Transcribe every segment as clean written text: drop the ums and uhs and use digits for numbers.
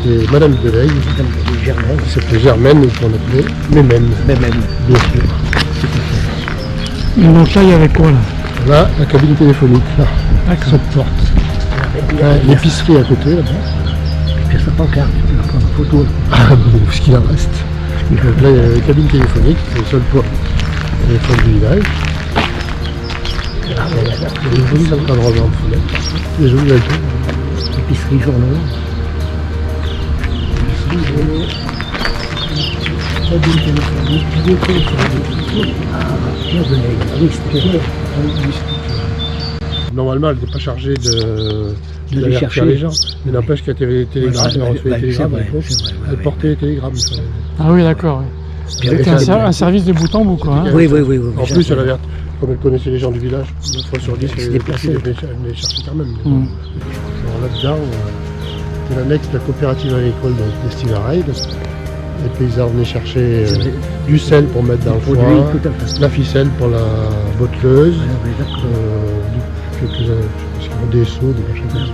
c'était Madame Delay, qui s'appelait Germaine, et qu'on appelait Mémène. Mémène. Bien sûr. Et donc là, il y avait quoi là? Là, la cabine téléphonique, là, D'accord. cette porte. L'épicerie à côté, là-bas. Puis sa pancarte, tu vas prendre une photo. Ah, bon, ce qu'il en reste. Donc là, il y a la cabine téléphonique, c'est le seul point téléphone du village. Il y a des jolis encadrements de fenêtres. Des jolis altos. Épicerie journaux. Cabine téléphonique, vidéo téléphonique. Ah, Pierre de Lègue. Oui, c'était Normalement, elle n'était pas chargée D'aller chercher les gens. Mais n'empêche qu'il y a des télégrammes, elle recevait les télégrammes. Elle portait les télégrammes. Ah oui, d'accord. C'était un service de bout en bout, quoi. Hein. Oui. En plus, elle avait, comme elle connaissait les gens du village, 9 fois sur 10, elle les cherchait quand même. Alors là-dedans, c'est l'annexe de la coopérative agricole d'Estivareil. Les paysans venaient chercher du sel pour mettre dans le foin, la ficelle pour la botteleuse, des seaux, des machins comme ça.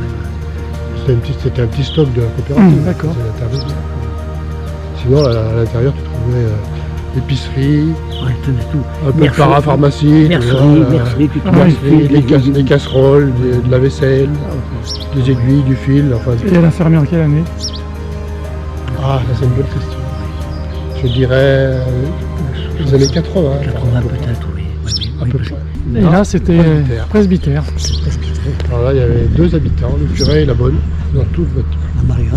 C'était un petit stock de la coopérative. D'accord. Sinon, à l'intérieur, tu trouvais l'épicerie, tout. un peu de parapharmacie, des casseroles, de la vaisselle, des aiguilles, du fil. Enfin, Et elle a fermé en quelle année? Ah, ça c'est une bonne question. Je dirais les années 80. 80 peut-être, oui. À peu près. Et là, c'était presbytère. Alors là, il y avait 2 habitants, le curé et la bonne, dans tout le bâtiment. À Maria.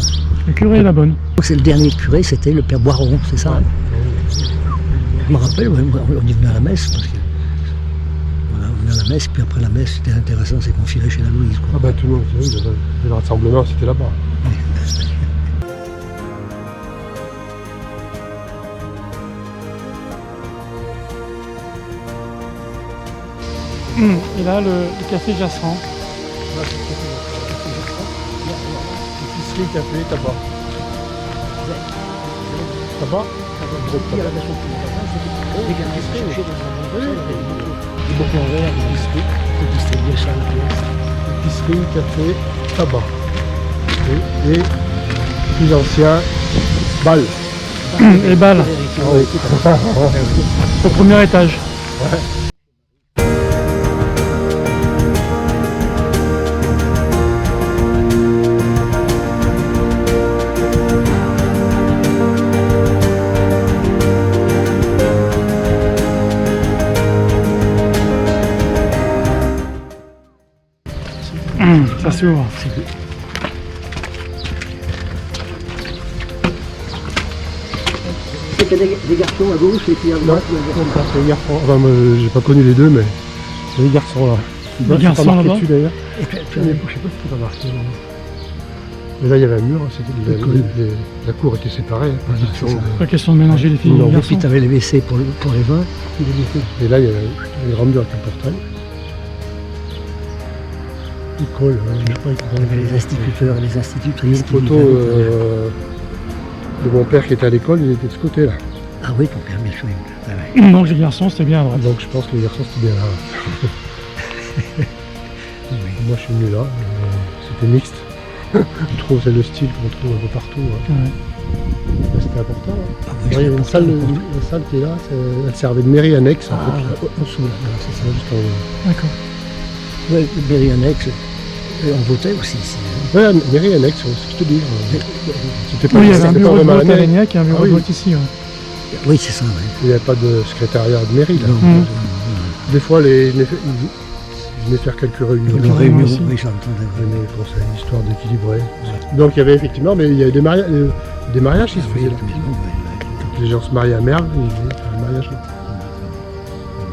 Le curé est la bonne. C'est le dernier curé, c'était le père Boiron, c'est ça hein? Je me rappelle, on y venait à la messe, parce que voilà, on venait à la messe, puis après la messe, c'était intéressant, c'est qu'on filait chez la Louise. Quoi. Ah bah tout le monde, le rassemblement, c'était là-bas. Et là, le café Jasseran. Épicerie, café, tabac. Tabac. Épicerie, café, tabac. Et plus ancien, bal. Et balles. Au premier étage. Ouais. Ça s'ouvre. C'était des garçons à gauche et puis à droite. Les garçons. Enfin, moi, j'ai pas connu les deux, mais c'est les garçons là. Les garçons pas marqué là-bas. dessus d'ailleurs. Et puis, Je sais pas si c'est pas marqué. Non. Mais là, il y avait un mur, la cour était séparée. Pas question de mélanger les filles et les et garçons. puis tu avais les WC pour les vins. Et là, il y avait une grande mur avec un portail. École, je sais pas, Il y avait les instituteurs et les institutrices. une photo de mon père qui était à l'école, il était de ce côté-là. Ah oui, ton père, bien sûr. Ouais, ouais. Donc les garçons, c'était bien à droite. Donc je pense que les garçons c'était bien là. Moi je suis venu là, c'était mixte. Je trouve c'est le style qu'on trouve un peu partout. Hein. Ouais. C'était important. Hein. Ah oui, Il y a une important, salle, important. la salle qui est là, elle servait de mairie annexe en Ah, fait. en dessous, là, c'est ça. Juste en... D'accord. Ouais, mairie annexe. Et on votait aussi ici. Ouais, mairie annexe, c'est ce que je te dis. C'était Oui, il y avait un c'était bureau de vraiment vote la à mairie. Régnac et un bureau Ah oui. de vote ici. Ouais. Oui, c'est ça, oui. Il n'y avait pas de secrétariat de mairie là. Non, Des fois, ils venaient faire quelques réunions. Une réunion réunion, aussi. oui, j'entendais. Venez conseil, histoire d'équilibrer. Donc il y avait effectivement, mais il y avait des mariages qui se faisaient là. Les gens se mariaient à Merle, ils faisaient un mariage là.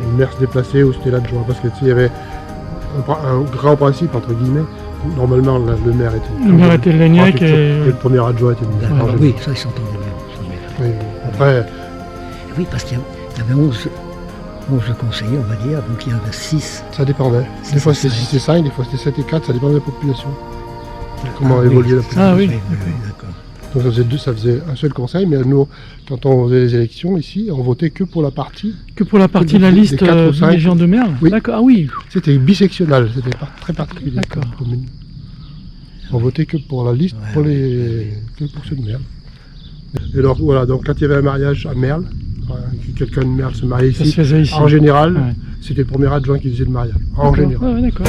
Une mère se déplaçait ou c'était l'adjoint, parce que tu sais, il y avait un grand principe entre guillemets. Normalement, le maire était. Le maire était le Régnac et le premier adjoint était le maire. Oui, ça, ils s'entendent bien. Oui. Après, Oui, parce qu'il y avait 11 conseillers, on va dire, donc il y en avait 6. ça dépendait. Des fois c'était 6 et 5, des fois c'était 7 et 4, ça dépendait de la population. Comment évoluer la population. Ah oui. D'accord. Donc ça faisait un seul conseil, mais nous, quand on faisait les élections ici, on votait que pour la partie. Que pour la partie de la Des liste 4 ou 5. Légion de Merle. Oui. D'accord. Ah oui. C'était bisectionnel, c'était très particulier D'accord. comme commune. On votait que pour la liste, Ouais, que pour ceux de Merle. Et donc voilà, donc quand il y avait un mariage à Merle, quelqu'un de Merle se mariait Ça se ici, faisait ici. en général, Ouais. c'était le premier adjoint qui faisait le mariage. En général. Ouais, d'accord.